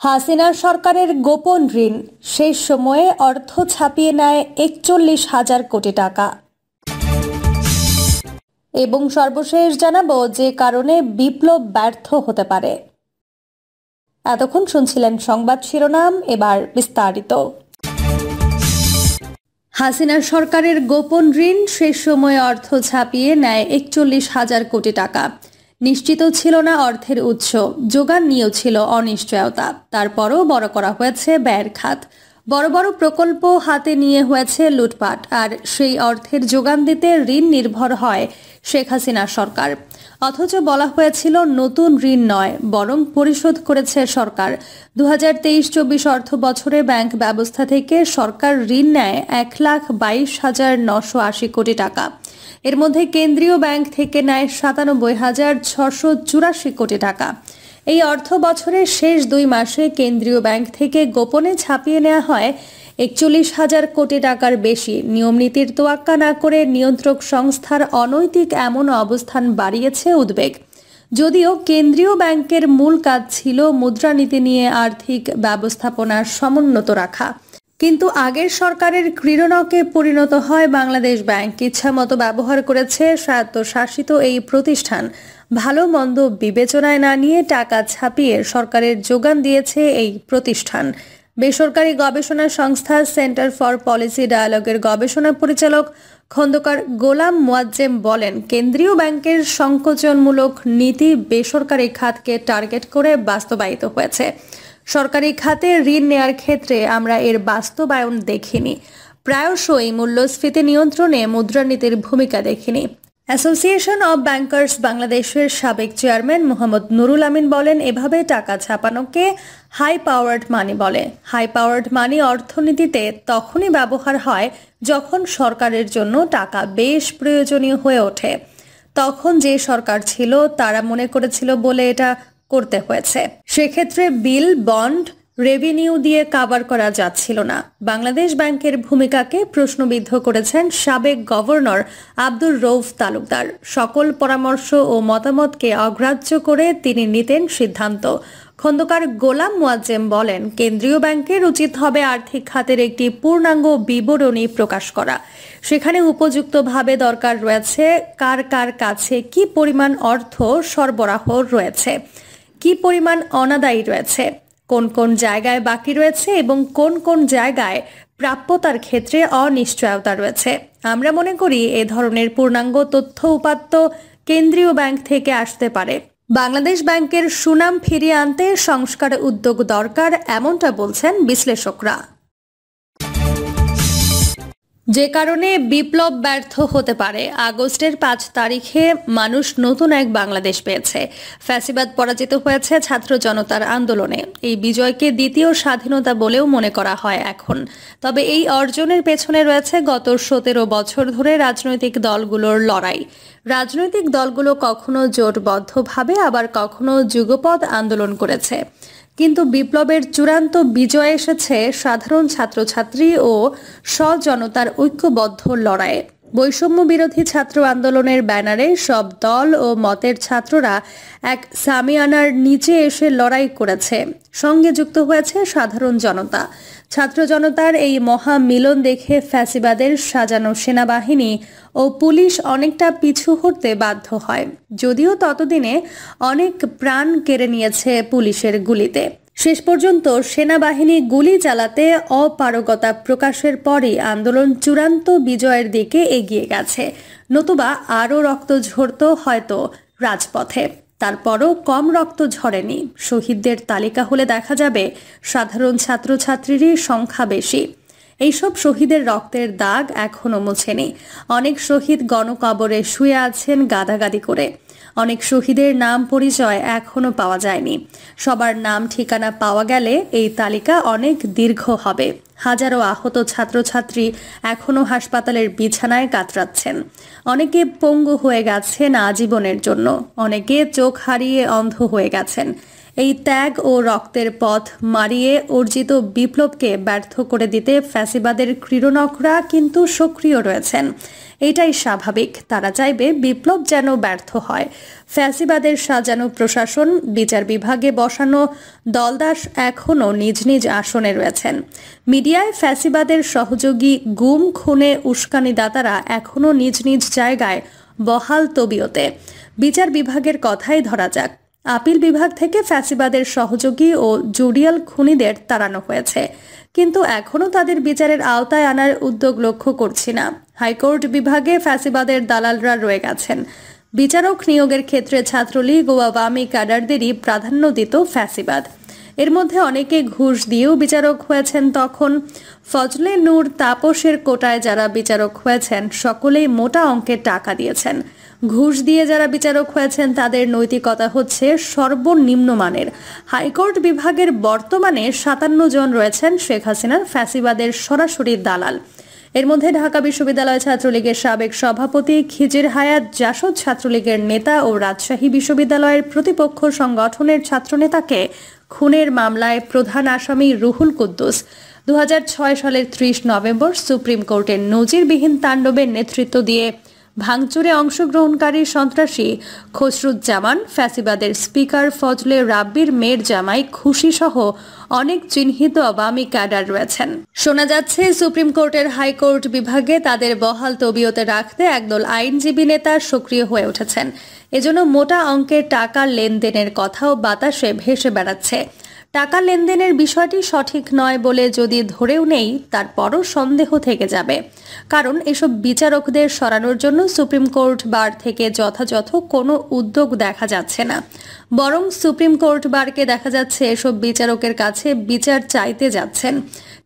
হাসিনা সরকারের গোপন ঋণ শেষ সময়ে অর্থ ছাপিয়ে নেয় ৪১,০০০ কোটি টাকা। এবং সর্বশেষ জানাবো যে কারণে বিপ্লব ব্যর্থ হতে পারে। এতক্ষণ শুনছিলেন সংবাদ শিরোনাম, এবার বিস্তারিত। হাসিনা সরকারের গোপন ঋণ শেষ সময়ে অর্থ ছাপিয়ে নেয় ৪১,০০০ কোটি টাকা। নিশ্চিত ছিল না অর্থের উৎস, যোগান নিয়েও ছিল অনিশ্চয়তা। তারপরও বড় করা হয়েছে ব্যয়ের খাত, বড় বড় প্রকল্প হাতে নিয়ে হয়েছে লুটপাট, আর সেই অর্থের যোগান দিতে ঋণ নির্ভর হয় শেখ হাসিনা সরকার। অথচ বলা হয়েছিল নতুন ঋণ নয়, বরং পরিশোধ করেছে সরকার। ২০২৩-২৪ অর্থ বছরে ব্যাংক ব্যবস্থা থেকে সরকার ঋণ নেয় ১,২২,৯৮০ কোটি টাকা। এর মধ্যে কেন্দ্রীয় ব্যাংক থেকে নেয় ৯৭,৬৮৪ কোটি টাকা। এই অর্থ বছরের শেষ ২ মাসে কেন্দ্রীয় ব্যাংক থেকে গোপনে ছাপিয়ে নেওয়া হয় ৪১,০০০ কোটি টাকার বেশি। নিয়মনীতির তোয়াক্কা না করে নিয়ন্ত্রক সংস্থার অনৈতিক এমন অবস্থান বাড়িয়েছে উদ্বেগ। যদিও কেন্দ্রীয় ব্যাংকের মূল কাজ ছিল মুদ্রানীতি নিয়ে আর্থিক ব্যবস্থাপনার সমুন্নত রাখা, কিন্তু আগের সরকারের ক্রীড়নকে পরিণত হয় বাংলাদেশ ব্যাংক। ইচ্ছামতো ব্যবহার করেছে স্বায়ত্তশাসিত এই প্রতিষ্ঠান। ভালো মন্দ বিবেচনায় না নিয়ে টাকা ছাপিয়ে সরকারের যোগান দিয়েছে এই প্রতিষ্ঠান। বেসরকারি গবেষণা সংস্থা সেন্টার ফর পলিসি ডায়ালগের গবেষণা পরিচালক খন্দকার গোলাম মোয়াজ্জেম বলেন, কেন্দ্রীয় ব্যাংকের সংকোচনমূলক নীতি বেসরকারি খাতকে টার্গেট করে বাস্তবায়িত হয়েছে। সরকারি খাতে ঋণ নেয়ার ক্ষেত্রে আমরা এর বাস্তবায়ন দেখিনি। প্রায়শই মূল্যস্ফীতি নিয়ন্ত্রণে মুদ্রানীতির ভূমিকা দেখিনি। অ্যাসোসিয়েশন অব ব্যাংকার্স বাংলাদেশের সাবেক চেয়ারম্যান মোহাম্মদ নুরুল আমিন বলেন, এভাবে টাকা ছাপানোকে হাই পাওয়ার্ড মানি বলে। হাই পাওয়ার্ড মানি অর্থনীতিতে তখনই ব্যবহার হয় যখন সরকারের জন্য টাকা বেশ প্রয়োজনীয় হয়ে ওঠে। তখন যে সরকার ছিল তারা মনে করেছিল বলে এটা করতে হয়েছে। সেক্ষেত্রে বিল, বন্ড, রেভিনিউ দিয়ে কাভার করা যাচ্ছিল না। বাংলাদেশ ব্যাংকের ভূমিকাকে প্রশ্নবিদ্ধ করেছেন সাবেক গভর্নর আব্দুর রউফ তালুকদার। সকল পরামর্শ ও মতামতকে অগ্রাহ্য করে তিনি নিতেন সিদ্ধান্ত। খন্দকার গোলাম মোয়াজ্জেম বলেন, কেন্দ্রীয় ব্যাংকের উচিত হবে আর্থিক খাতের একটি পূর্ণাঙ্গ বিবরণী প্রকাশ করা। সেখানে উপযুক্তভাবে দরকার রয়েছে কার কার কাছে কি পরিমাণ অর্থ সরবরাহ রয়েছে, কি পরিমাণ অনাদায়ী রয়েছে, কোন কোন জায়গায় বাকি রয়েছে এবং কোন কোন জায়গায় প্রাপ্যতার ক্ষেত্রে অনিশ্চয়তা রয়েছে। আমরা মনে করি এ ধরনের পূর্ণাঙ্গ তথ্য উপাত্ত কেন্দ্রীয় ব্যাংক থেকে আসতে পারে। বাংলাদেশ ব্যাংকের সুনাম ফিরিয়ে আনতে সংস্কার উদ্যোগ দরকার, এমনটা বলছেন বিশ্লেষকরা। যে কারণে বিপ্লব ব্যর্থ হতে পারে। আগস্টের ৫ তারিখে মানুষ নতুন এক বাংলাদেশ পেয়েছে। ফ্যাসিবাদ পরাজিত হয়েছে ছাত্র জনতার আন্দোলনে। এই বিজয়কে দ্বিতীয় স্বাধীনতা বলেও মনে করা হয় এখন। তবে এই অর্জনের পেছনে রয়েছে গত ১৭ বছর ধরে রাজনৈতিক দলগুলোর লড়াই। রাজনৈতিক দলগুলো কখনো জোটবদ্ধভাবে, আবার কখনো যুগপৎ আন্দোলন করেছে। কিন্তু বিপ্লবের চূড়ান্ত বিজয় এসেছে সাধারণ ছাত্রছাত্রী ও সজনতার ঐক্যবদ্ধ লড়াইয়ে। বৈষম্য বিরোধী ছাত্র আন্দোলনের ব্যানারে সব দল ও মতের ছাত্ররা এক সামিয়ানার নিচে এসে লড়াই করেছে। সঙ্গে যুক্ত হয়েছে সাধারণ জনতা। ছাত্র জনতার এই মহা মিলন দেখে ফ্যাসিবাদের সাজানো সেনাবাহিনী ও পুলিশ অনেকটা পিছু হটতে বাধ্য হয়। যদিও ততদিনে অনেক প্রাণ কেড়ে নিয়েছে পুলিশের গুলিতে। শেষ পর্যন্ত সেনাবাহিনী গুলি চালাতে অপারগতা প্রকাশের পরই আন্দোলন চূড়ান্ত বিজয়ের দিকে এগিয়ে গেছে। নতুবা আরও রক্ত ঝরত হয়তো রাজপথে। তারপরও কম রক্ত ঝরেনি। শহীদদের তালিকা হলে দেখা যাবে সাধারণ ছাত্রছাত্রীরই সংখ্যা বেশি। এইসব শহীদের রক্তের দাগ এখনো মোছেনি। অনেক শহীদ গণকবরে শুয়ে আছেন গাদাগাদি করে। অনেক শহীদের নাম পরিচয় এখনো পাওয়া যায়নি। সবার নাম ঠিকানা পাওয়া গেলে এই তালিকা অনেক দীর্ঘ হবে। হাজারো আহত ছাত্রছাত্রী এখনো হাসপাতালের বিছানায় কাতরাচ্ছেন। অনেকে পঙ্গু হয়ে গেছেন আজীবনের জন্য, অনেকে চোখ হারিয়ে অন্ধ হয়ে গেছেন। এই ত্যাগ ও রক্তের পথ মারিয়ে অর্জিত বিপ্লবকে ব্যর্থ করে দিতে ফ্যাসিবাদের ক্রীড়নকরা কিন্তু সক্রিয় রয়েছেন। এটাই স্বাভাবিক। তারা চাইবে বিপ্লব যেন ব্যর্থ হয়। ফ্যাসিবাদের সাজানো প্রশাসন, বিচার বিভাগে বসানো দলদাস এখনও নিজ নিজ আসনে রয়েছেন। মিডিয়ায় ফ্যাসিবাদের সহযোগী গুম, খুনে উস্কানিদাতারা এখনও নিজ নিজ জায়গায় বহাল তবিয়তে। বিচার বিভাগের কথাই ধরা যাক। আপিল বিভাগ থেকে ফ্যাসিবাদের সহযোগী ও জুডিয়াল খুনিদের তাড়ানো হয়েছে, কিন্তু এখনও তাদের বিচারের আওতায় আনার উদ্যোগ লক্ষ্য করছি না। হাইকোর্ট বিভাগে ফ্যাসিবাদের দালালরা রয়ে গেছেন। বিচারক নিয়োগের ক্ষেত্রে ছাত্রলীগ ও আওয়ামী ক্যাডারদেরই প্রাধান্য দিত ফ্যাসিবাদ। এর মধ্যে অনেকে ঘুষ দিয়েও বিচারক হয়েছেন। তখন ফজলে নূর, তাপসের কোটায় যারা বিচারক হয়েছেন সকলেই মোটা অঙ্কের টাকা দিয়েছেন। ঘুষ দিয়ে যারা বিচারক হয়েছেন তাদের নৈতিকতা হচ্ছে সর্বনিম্ন মানের। হাইকোর্ট বিভাগের বর্তমানে 57 জন রয়েছেন শেখ হাসিনার ফ্যাসিবাদের সরাসরি দালাল। এর মধ্যে ঢাকা বিশ্ববিদ্যালয় ছাত্রলীগের সাবেক সভাপতি খিজির হায়াত, জাসদ ছাত্রলীগের নেতা ও রাজশাহী বিশ্ববিদ্যালয়ের প্রতিপক্ষ সংগঠনের ছাত্রনেতাকে খুনের মামলায় প্রধান আসামি রুহুল কুদ্দুস 2006 সালের 30 নভেম্বর সুপ্রিম কোর্টের নজিরবিহীন তাণ্ডবের নেতৃত্ব দিয়ে ভাঙচুরে অংশগ্রহণকারী সন্ত্রাসী খসরুজ্জামান, ফ্যাসিবাদের স্পিকার ফজলে রাব্বির মেয়ের জামাই খুশি সহ অনেক চিহ্নিত আওয়ামী ক্যাডার রয়েছেন। শোনা যাচ্ছে সুপ্রিম কোর্টের হাইকোর্ট বিভাগে তাদের বহাল তবিয়তে রাখতে একদল আইনজীবী নেতা সক্রিয় হয়ে উঠেছেন। এজন্য মোটা অঙ্কের টাকা লেনদেনের কথাও বাতাসে ভেসে বেড়াচ্ছে। টাকা লেনদেনের বিষয়টি সঠিক নয় বলে যদি ধরেও নেই, তারপরও সন্দেহ থেকে যাবে। কারণ এসব বিচারকদের সরানোর জন্য সুপ্রিম কোর্ট বার থেকে যথাযথ কোনো উদ্যোগ দেখা যাচ্ছে না। বরং সুপ্রিম কোর্ট বারকে দেখা যাচ্ছে এসব বিচারকের কাছে বিচার চাইতে যাচ্ছেন।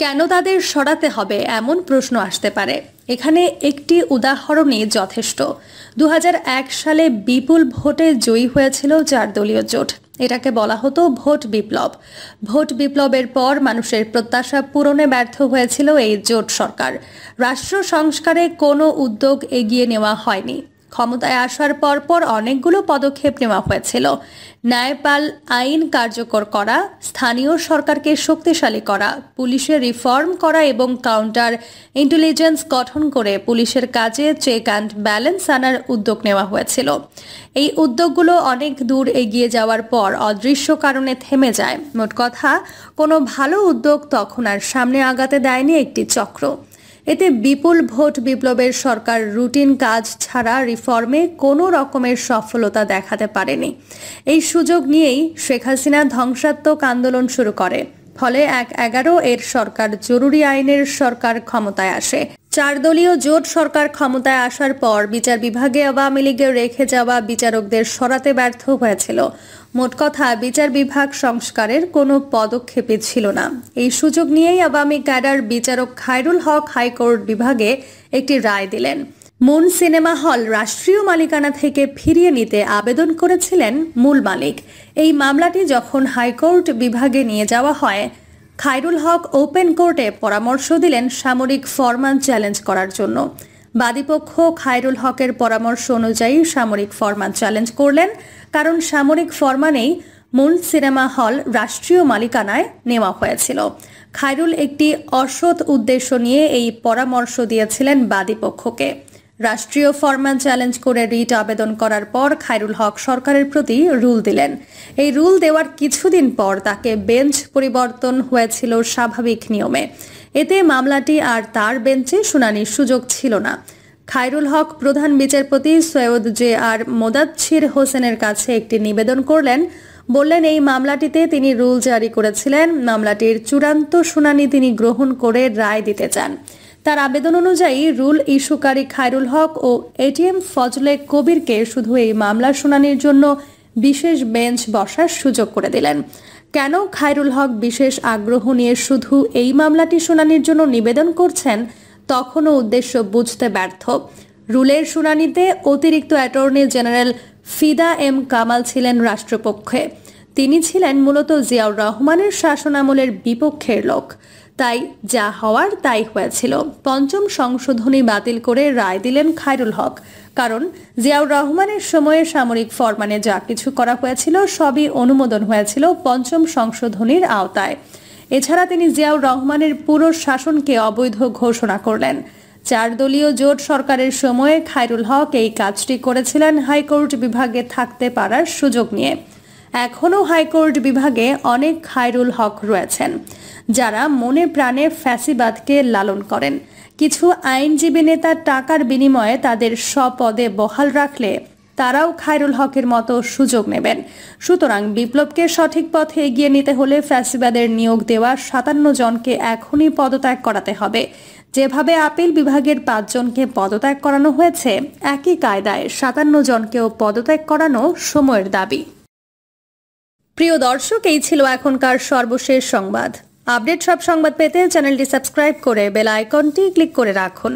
কেন তাদের সরাতে হবে এমন প্রশ্ন আসতে পারে। এখানে একটি উদাহরণই যথেষ্ট। 2001 সালে বিপুল ভোটে জয়ী হয়েছিল 4 দলীয় জোট। এটাকে বলা হতো ভোট বিপ্লব। ভোট বিপ্লবের পর মানুষের প্রত্যাশা পূরণে ব্যর্থ হয়েছিল এই জোট সরকার। রাষ্ট্র সংস্কারে কোনো উদ্যোগ এগিয়ে নেওয়া হয়নি। ক্ষমতায় আসার পরপর অনেকগুলো পদক্ষেপ নেওয়া হয়েছিল। ন্যায়পাল আইন কার্যকর করা, স্থানীয় সরকারকে শক্তিশালী করা, পুলিশের রিফর্ম করা এবং কাউন্টার ইন্টেলিজেন্স গঠন করে পুলিশের কাজে চেক অ্যান্ড ব্যালেন্স আনার উদ্যোগ নেওয়া হয়েছিল। এই উদ্যোগগুলো অনেক দূর এগিয়ে যাওয়ার পর অদৃশ্য কারণে থেমে যায়। মোট কথা, কোনো ভালো উদ্যোগ তখন আর সামনে আগাতে দেয়নি একটি চক্র। এতে বিপুল ভোট বিপ্লবের সরকার রুটিন কাজ ছাড়া রিফর্মে কোনো রকমের সফলতা দেখাতে পারেনি। এই সুযোগ নিয়েই শেখ হাসিনা ধ্বংসাত্মক আন্দোলন শুরু করে। ফলে 1/11 এর সরকার জরুরি আইনের সরকার ক্ষমতায় আসে। 4 দলীয় জোট সরকার ক্ষমতায় আসার পর বিচার বিভাগে আওয়ামী লীগের রেখে যাওয়া বিচারকদের সরাতে ব্যর্থ হয়েছিল। মোট কথা, বিচার বিভাগ সংস্কারের কোনো পদক্ষেপই ছিল না। এই সুযোগ নিয়েই আওয়ামী ক্যাডার বিচারক খায়রুল হক হাইকোর্ট বিভাগে একটি রায় দিলেন। মুন সিনেমা হল রাষ্ট্রীয় মালিকানা থেকে ফিরিয়ে নিতে আবেদন করেছিলেন মূল মালিক। এই মামলাটি যখন হাইকোর্ট বিভাগে নিয়ে যাওয়া হয়, খায়রুল হক ওপেন কোর্টে পরামর্শ দিলেন সামরিক ফরমান চ্যালেঞ্জ করার জন্য। বাদীপক্ষ খায়রুল হকের পরামর্শ অনুযায়ী সামরিক ফরমান চ্যালেঞ্জ করলেন, কারণ সামরিক ফরমানেই মুন সিনেমা হল রাষ্ট্রীয় মালিকানায় নেওয়া হয়েছিল। খায়রুল একটি অসৎ উদ্দেশ্য নিয়ে এই পরামর্শ দিয়েছিলেন বাদীপক্ষকে। রাষ্ট্রীয় ফরমান চ্যালেঞ্জ করে রিট আবেদন করার পর খায়রুল হক সরকারের প্রতি রুল দিলেন। এই রুল দেওয়ার কিছুদিন পর তাকে বেঞ্চ পরিবর্তন হয়েছিল স্বাভাবিক নিয়মে। এতে মামলাটি আর তার বেঞ্চে শুনানির সুযোগ ছিল না। খায়রুল হক প্রধান বিচারপতি সৈয়দ জে.আর. মোদাচ্ছির হোসেনের কাছে একটি নিবেদন করলেন। বললেন এই মামলাটিতে তিনি রুল জারি করেছিলেন, মামলাটির চূড়ান্ত শুনানি তিনি গ্রহণ করে রায় দিতে চান। তার আবেদন অনুযায়ী রুল ইস্যুকারী খায়রুল হক ও এটিএম ফজলে কবিরকে শুধু এই মামলার শুনানির জন্য বিশেষ বেঞ্চ বসার সুযোগ করে দিলেন। কেন খায়রুল হক বিশেষ আগ্রহ নিয়ে শুধু এই মামলাটি শুনানির জন্য নিবেদন করছেন, তখনও উদ্দেশ্য বুঝতে ব্যর্থ। রুলের শুনানিতে অতিরিক্ত অ্যাটর্নি জেনারেল ফিদা এম কামাল ছিলেন রাষ্ট্রপক্ষে। তিনি ছিলেন মূলত জিয়াউর রহমানের শাসনামলের বিপক্ষের লোক। তাই যা হওয়ার তাই হয়েছিল। ৫ম সংশোধনী বাতিল করে রায় দিলেন খায়রুল হক। কারণ জিয়াউর রহমানের সময়ে সামরিক ফরমানে যা কিছু করা হয়েছিল সবই অনুমোদন হয়েছিল পঞ্চম সংশোধনীর আওতায়। এছাড়া তিনি জিয়াউর রহমানের পুরো শাসনকে অবৈধ ঘোষণা করলেন। 4 দলীয় জোট সরকারের সময়ে খায়রুল হক এই কাজটি করেছিলেন হাইকোর্ট বিভাগে থাকতে পারার সুযোগ নিয়ে। এখনও হাইকোর্ট বিভাগে অনেক খায়রুল হক রয়েছেন যারা মনে প্রাণে ফ্যাসিবাদকে লালন করেন। কিছু আইনজীবী নেতা টাকার বিনিময়ে তাদের স্বপদে বহাল রাখলে তারাও খায়রুল হকের মতো সুযোগ নেবেন। সুতরাং বিপ্লবকে সঠিক পথে এগিয়ে নিতে হলে ফ্যাসিবাদের নিয়োগ দেওয়া 57 জনকে এখনই পদত্যাগ করাতে হবে। যেভাবে আপিল বিভাগের 5 জনকে পদত্যাগ করানো হয়েছে, একই কায়দায় 57 জনকেও পদত্যাগ করানো সময়ের দাবি। প্রিয় দর্শক, এই ছিল এখনকার সর্বশেষ সংবাদ। আপডেট সব সংবাদ পেতে চ্যানেলটি সাবস্ক্রাইব করে বেল আইকনটি ক্লিক করে রাখুন।